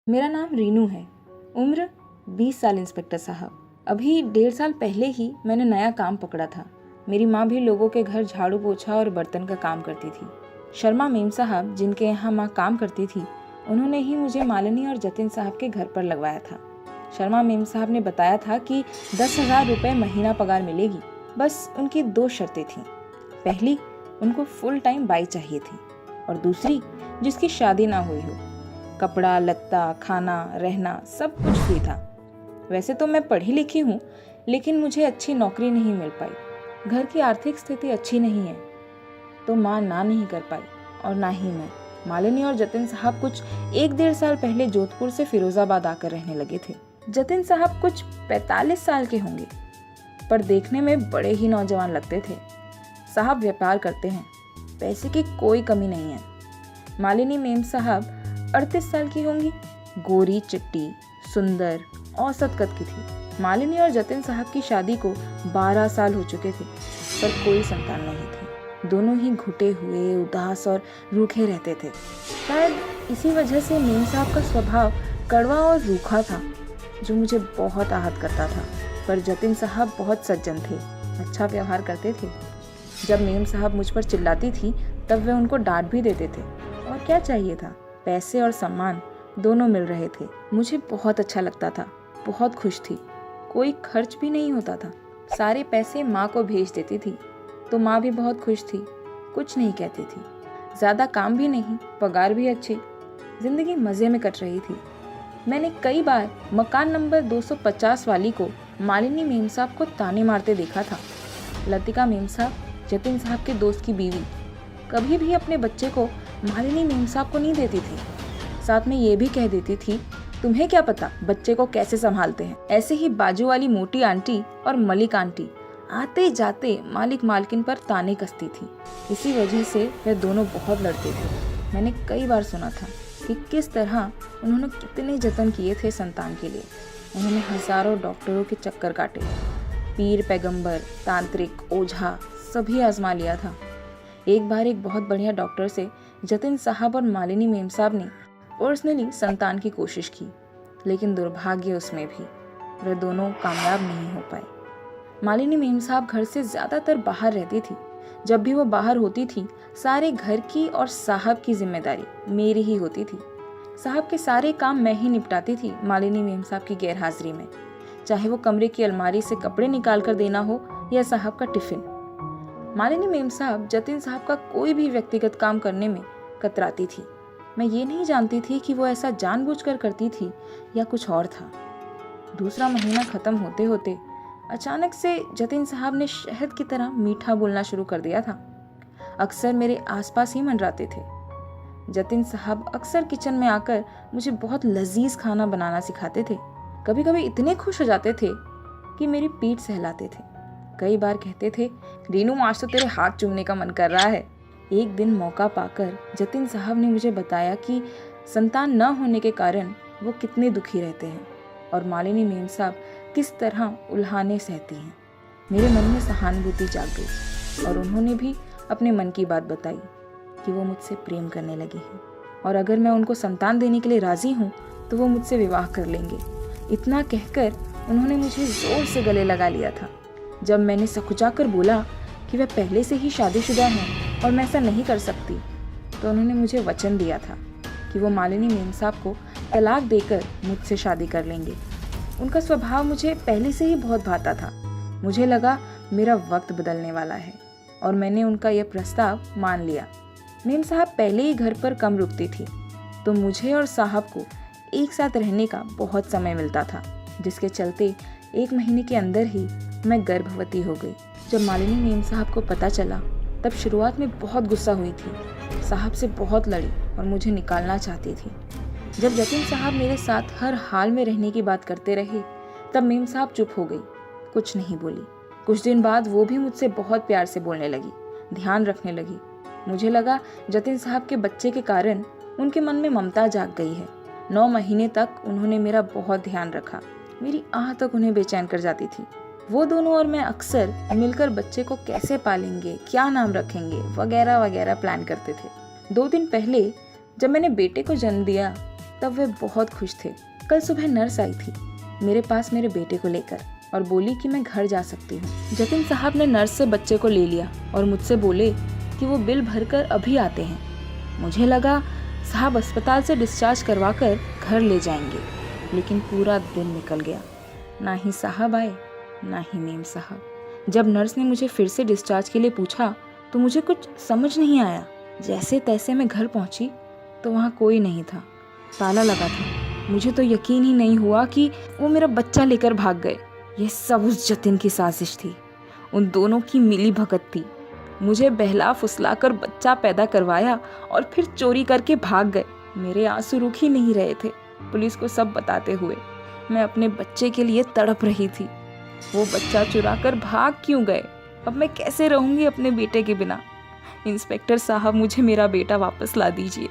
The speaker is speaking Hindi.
मेरा नाम रीनू है। उम्र 20 साल इंस्पेक्टर साहब। अभी 1.5 साल पहले ही मैंने नया काम पकड़ा था। मेरी माँ भी लोगों के घर झाड़ू पोछा और बर्तन का काम करती थी। शर्मा मेम साहब जिनके यहाँ माँ काम करती थी, उन्होंने ही मुझे मालिनी और जतिन साहब के घर पर लगवाया था। शर्मा मेम साहब ने बताया था कि 10,000 रुपये महीना पगार मिलेगी। बस उनकी 2 शर्तें थीं। पहली, उनको फुल टाइम बाई चाहिए थी, और दूसरी, जिसकी शादी ना हुई हो। कपड़ा लत्ता, खाना, रहना सब कुछ फ्री था। वैसे तो मैं पढ़ी लिखी हूँ, लेकिन मुझे अच्छी नौकरी नहीं मिल पाई। घर की आर्थिक स्थिति अच्छी नहीं है, तो माँ ना नहीं कर पाई, और ना ही मैं। मालिनी और जतिन साहब कुछ 1-1.5 साल पहले जोधपुर से फिरोजाबाद आकर रहने लगे थे। जतिन साहब कुछ 45 साल के होंगे, पर देखने में बड़े ही नौजवान लगते थे। साहब व्यापार करते हैं, पैसे की कोई कमी नहीं है। मालिनी मेम साहब 38 साल की होंगी, गोरी चिट्टी, सुंदर, औसत कद की थी। मालिनी और जतिन साहब की शादी को 12 साल हो चुके थे, पर कोई संतान नहीं थी। दोनों ही घुटे हुए, उदास और रूखे रहते थे। शायद इसी वजह से मेम साहब का स्वभाव कड़वा और रूखा था, जो मुझे बहुत आहत करता था। पर जतिन साहब बहुत सज्जन थे, अच्छा व्यवहार करते थे। जब मेम साहब मुझ पर चिल्लाती थी, तब वे उनको डांट भी देते थे। और क्या चाहिए था? पैसे और सम्मान दोनों मिल रहे थे। मुझे बहुत अच्छा लगता था, बहुत खुश थी। कोई खर्च भी नहीं होता था। सारे पैसे माँ को भेज देती थी, तो माँ भी बहुत खुश थी, कुछ नहीं कहती थी। ज़्यादा काम भी नहीं, पगार भी अच्छी, जिंदगी मज़े में कट रही थी। मैंने कई बार मकान नंबर 250 वाली को मालिनी मेम साहब को ताने मारते देखा था। लतिका मेम साहब, जतिन साहब के दोस्त की बीवी, कभी भी अपने बच्चे को मालिनी मेम साहब को नहीं देती थी। साथ में ये भी कह देती थी, तुम्हें क्या पता बच्चे को कैसे संभालते हैं। ऐसे ही बाजू वाली मोटी आंटी और मलिक आंटी आते जाते मालिक मालकिन पर ताने कसती थी। इसी वजह से वे दोनों बहुत लड़ते थे। मैंने कई बार सुना था कि किस तरह उन्होंने कितने जतन किए थे संतान के लिए। उन्होंने हजारों डॉक्टरों के चक्कर काटे, पीर पैगंबर, तांत्रिक, ओझा सभी आजमा लिया था। एक बार एक बहुत बढ़िया डॉक्टर से जतिन साहब और मालिनी मेम साहब ने पर्सनली संतान की कोशिश की, लेकिन दुर्भाग्य उसमें भी वे दोनों कामयाब नहीं हो पाए। मालिनी मेम साहब घर से ज़्यादातर बाहर रहती थी। जब भी वो बाहर होती थी, सारे घर की और साहब की जिम्मेदारी मेरी ही होती थी। साहब के सारे काम मैं ही निपटाती थी मालिनी मेम साहब की गैरहाजिरी में, चाहे वो कमरे की अलमारी से कपड़े निकाल कर देना हो या साहब का टिफिन। मालिनी मेम साहब जतिन साहब का कोई भी व्यक्तिगत काम करने में कतराती थी। मैं ये नहीं जानती थी कि वो ऐसा जानबूझकर करती थी या कुछ और था। दूसरा महीना खत्म होते होते अचानक से जतिन साहब ने शहद की तरह मीठा बोलना शुरू कर दिया था। अक्सर मेरे आसपास ही मंडराते थे। जतिन साहब अक्सर किचन में आकर मुझे बहुत लजीज खाना बनाना सिखाते थे। कभी कभी इतने खुश हो जाते थे कि मेरी पीठ सहलाते थे। कई बार कहते थे, रीनू आज तो तेरे हाथ चूमने का मन कर रहा है। एक दिन मौका पाकर जतिन साहब ने मुझे बताया कि संतान न होने के कारण वो कितने दुखी रहते हैं और मालिनी मेम साहब किस तरह उल्हाने सहती हैं। मेरे मन में सहानुभूति जाग गई और उन्होंने भी अपने मन की बात बताई कि वो मुझसे प्रेम करने लगी हैं और अगर मैं उनको संतान देने के लिए राजी हूँ तो वो मुझसे विवाह कर लेंगे। इतना कहकर उन्होंने मुझे जोर से गले लगा लिया था। जब मैंने सकुचाकर बोला कि वह पहले से ही शादीशुदा हैं और मैं ऐसा नहीं कर सकती, तो उन्होंने मुझे वचन दिया था कि वो मालिनी मेम साहब को तलाक देकर मुझसे शादी कर लेंगे। उनका स्वभाव मुझे पहले से ही बहुत भाता था। मुझे लगा मेरा वक्त बदलने वाला है और मैंने उनका यह प्रस्ताव मान लिया। मेम साहब पहले ही घर पर कम रुकती थी, तो मुझे और साहब को एक साथ रहने का बहुत समय मिलता था, जिसके चलते 1 महीने के अंदर ही मैं गर्भवती हो गई। जब मालिनी मेम साहब को पता चला, तब शुरुआत में बहुत गुस्सा हुई थी। साहब से बहुत लड़ी और मुझे निकालना चाहती थी। जब जतिन साहब मेरे साथ हर हाल में रहने की बात करते रहे, तब मेम साहब चुप हो गई, कुछ नहीं बोली। कुछ दिन बाद वो भी मुझसे बहुत प्यार से बोलने लगी, ध्यान रखने लगी। मुझे लगा जतिन साहब के बच्चे के कारण उनके मन में ममता जाग गई है। 9 महीने तक उन्होंने मेरा बहुत ध्यान रखा। मेरी आह तक उन्हें बेचैन कर जाती थी। वो दोनों और मैं अक्सर मिलकर बच्चे को कैसे पालेंगे, क्या नाम रखेंगे वगैरह वगैरह प्लान करते थे। 2 दिन पहले जब मैंने बेटे को जन्म दिया, तब वे बहुत खुश थे। कल सुबह नर्स आई थी मेरे पास मेरे बेटे को लेकर और बोली कि मैं घर जा सकती हूँ। जतिन साहब ने नर्स से बच्चे को ले लिया और मुझसे बोले कि वो बिल भरकर अभी आते हैं। मुझे लगा साहब अस्पताल से डिस्चार्ज करवा कर घर ले जाएंगे, लेकिन पूरा दिन निकल गया। ना ही साहब आए ना ही मेम साहब। जब नर्स ने मुझे फिर से डिस्चार्ज के लिए पूछा तो मुझे कुछ समझ नहीं आया। जैसे तैसे मैं घर पहुंची तो वहाँ कोई नहीं था, ताला लगा था। मुझे तो यकीन ही नहीं हुआ कि वो मेरा बच्चा लेकर भाग गए। ये सब उस जतिन की साजिश थी, उन दोनों की मिली भगत थी। मुझे बहला फुसला कर बच्चा पैदा करवाया और फिर चोरी करके भाग गए। मेरे आंसू रुक ही नहीं रहे थे पुलिस को सब बताते हुए। मैं अपने बच्चे के लिए तड़प रही थी। वो बच्चा चुरा कर भाग क्यों गए? अब मैं कैसे रहूंगी अपने बेटे के बिना? इंस्पेक्टर साहब, मुझे मेरा बेटा वापस ला दीजिए।